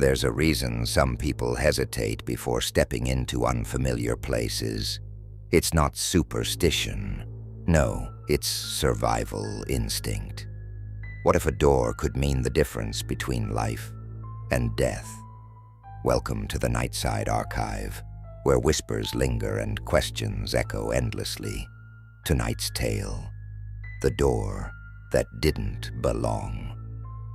There's a reason some people hesitate before stepping into unfamiliar places. It's not superstition. No, it's survival instinct. What if a door could mean the difference between life and death? Welcome to the Nightside Archive, where whispers linger and questions echo endlessly. Tonight's tale: the door that didn't belong.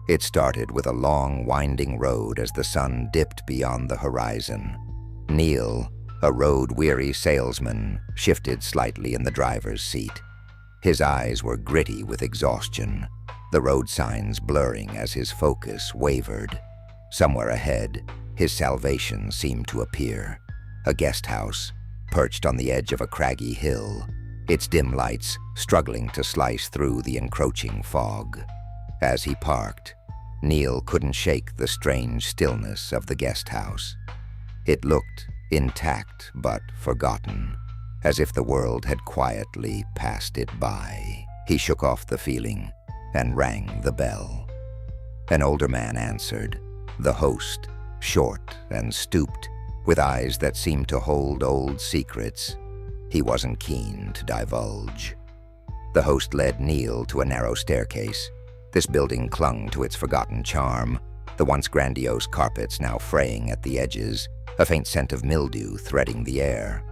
It started with a long, winding road as the sun dipped beyond the horizon. Neil, a road-weary salesman, shifted slightly in the driver's seat. His eyes were gritty with exhaustion, the road signs blurring as his focus wavered. Somewhere ahead, his salvation seemed to appear. A guest house, perched on the edge of a craggy hill, its dim lights struggling to slice through the encroaching fog. As he parked, Neil couldn't shake the strange stillness of the guest house. It looked intact but forgotten, as if the world had quietly passed it by. He shook off the feeling and rang the bell. An older man answered, the host, short and stooped, with eyes that seemed to hold old secrets he wasn't keen to divulge. The host led Neil to a narrow staircase. This building clung to its forgotten charm, the once grandiose carpets now fraying at the edges, a faint scent of mildew threading the air.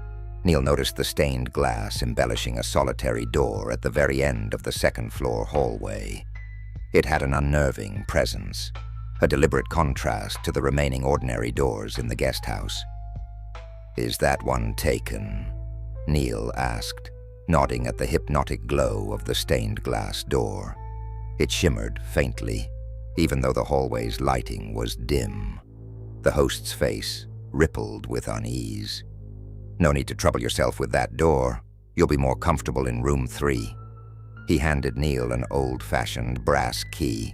Neil noticed the stained glass embellishing a solitary door at the very end of the second-floor hallway. It had an unnerving presence, a deliberate contrast to the remaining ordinary doors in the guest house. "Is that one taken?" Neil asked, nodding at the hypnotic glow of the stained glass door. It shimmered faintly, even though the hallway's lighting was dim. The host's face rippled with unease. "No need to trouble yourself with that door. You'll be more comfortable in room 3. He handed Neil an old-fashioned brass key.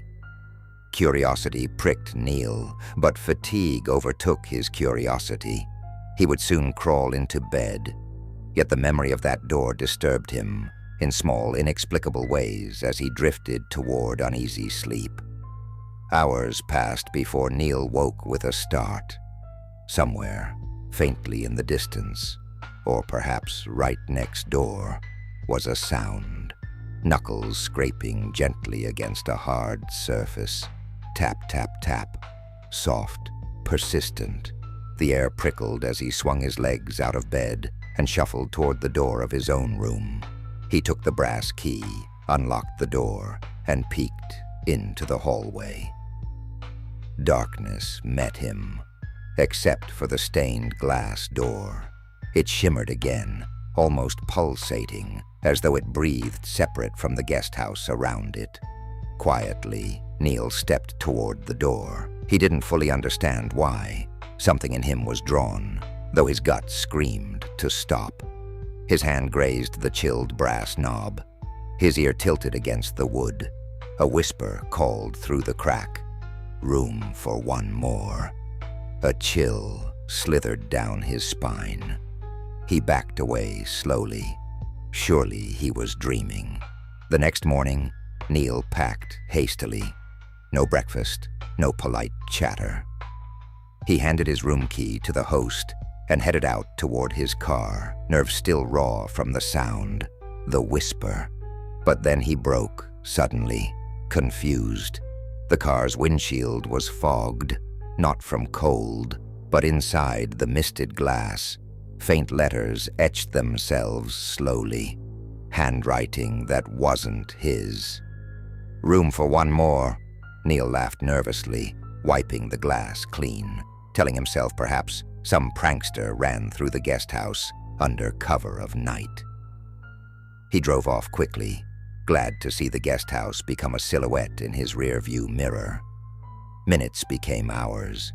Curiosity pricked Neil, but fatigue overtook his curiosity. He would soon crawl into bed, yet the memory of that door disturbed him in small, inexplicable ways as he drifted toward uneasy sleep. Hours passed before Neil woke with a start. Somewhere, faintly in the distance, or perhaps right next door, was a sound. Knuckles scraping gently against a hard surface. Tap, tap, tap. Soft, persistent. The air prickled as he swung his legs out of bed and shuffled toward the door of his own room. He took the brass key, unlocked the door, and peeked into the hallway. Darkness met him, except for the stained glass door. It shimmered again, almost pulsating, as though it breathed separate from the guest house around it. Quietly, Neil stepped toward the door. He didn't fully understand why. Something in him was drawn, though his gut screamed to stop. His hand grazed the chilled brass knob. His ear tilted against the wood. A whisper called through the crack. Room for one more. A chill slithered down his spine. He backed away slowly. Surely he was dreaming. The next morning, Neil packed hastily. No breakfast, no polite chatter. He handed his room key to the host and headed out toward his car, nerves still raw from the sound, the whisper. But then he broke, suddenly, confused. The car's windshield was fogged, not from cold, but inside the misted glass. Faint letters etched themselves slowly, handwriting that wasn't his. Room for one more, Neil laughed nervously, wiping the glass clean, telling himself perhaps some prankster ran through the guest house under cover of night. He drove off quickly, glad to see the guest house become a silhouette in his rearview mirror. Minutes became hours.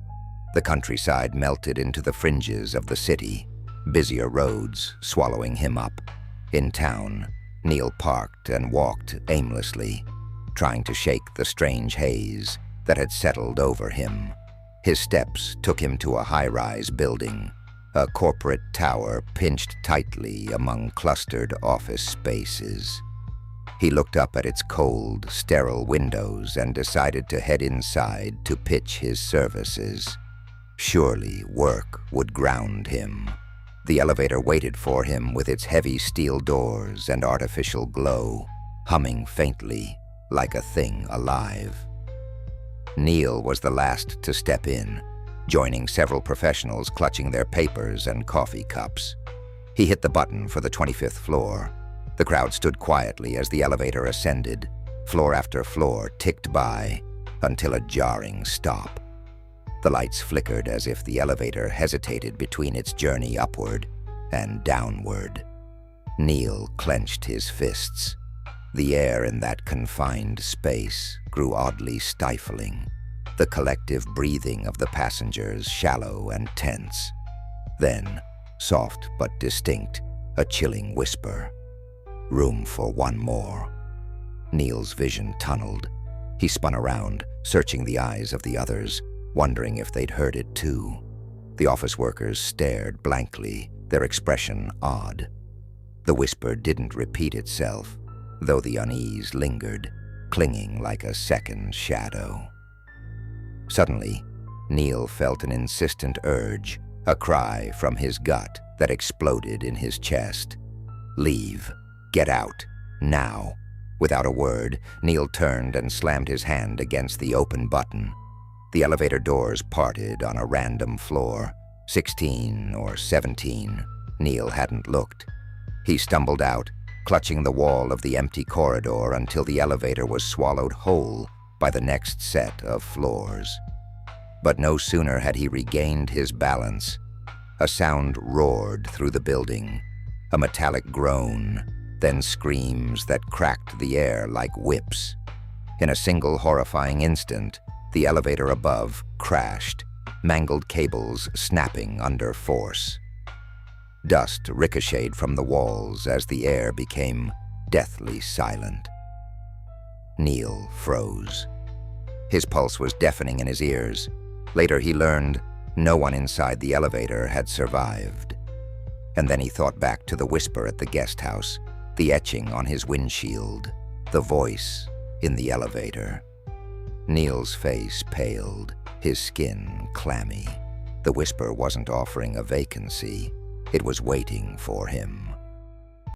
The countryside melted into the fringes of the city, busier roads swallowing him up. In town, Neil parked and walked aimlessly, trying to shake the strange haze that had settled over him. His steps took him to a high-rise building, a corporate tower pinched tightly among clustered office spaces. He looked up at its cold, sterile windows and decided to head inside to pitch his services. Surely work would ground him. The elevator waited for him with its heavy steel doors and artificial glow, humming faintly like a thing alive. Neil was the last to step in, joining several professionals clutching their papers and coffee cups. He hit the button for the 25th floor. The crowd stood quietly as the elevator ascended. Floor after floor ticked by until a jarring stop. The lights flickered as if the elevator hesitated between its journey upward and downward. Neil clenched his fists. The air in that confined space grew oddly stifling, the collective breathing of the passengers shallow and tense. Then, soft but distinct, a chilling whisper. Room for one more. Neil's vision tunneled. He spun around, searching the eyes of the others, wondering if they'd heard it too. The office workers stared blankly, their expression odd. The whisper didn't repeat itself, though the unease lingered, clinging like a second shadow. Suddenly, Neil felt an insistent urge, a cry from his gut that exploded in his chest. Leave. Get out. Now. Without a word, Neil turned and slammed his hand against the open button. The elevator doors parted on a random floor, 16 or 17. Neil hadn't looked. He stumbled out, clutching the wall of the empty corridor until the elevator was swallowed whole by the next set of floors. But no sooner had he regained his balance, a sound roared through the building, a metallic groan, then screams that cracked the air like whips. In a single horrifying instant, the elevator above crashed, mangled cables snapping under force. Dust ricocheted from the walls as the air became deathly silent. Neil froze. His pulse was deafening in his ears. Later he learned no one inside the elevator had survived. And then he thought back to the whisper at the guest house, the etching on his windshield, the voice in the elevator. Neil's face paled, his skin clammy. The whisper wasn't offering a vacancy. It was waiting for him.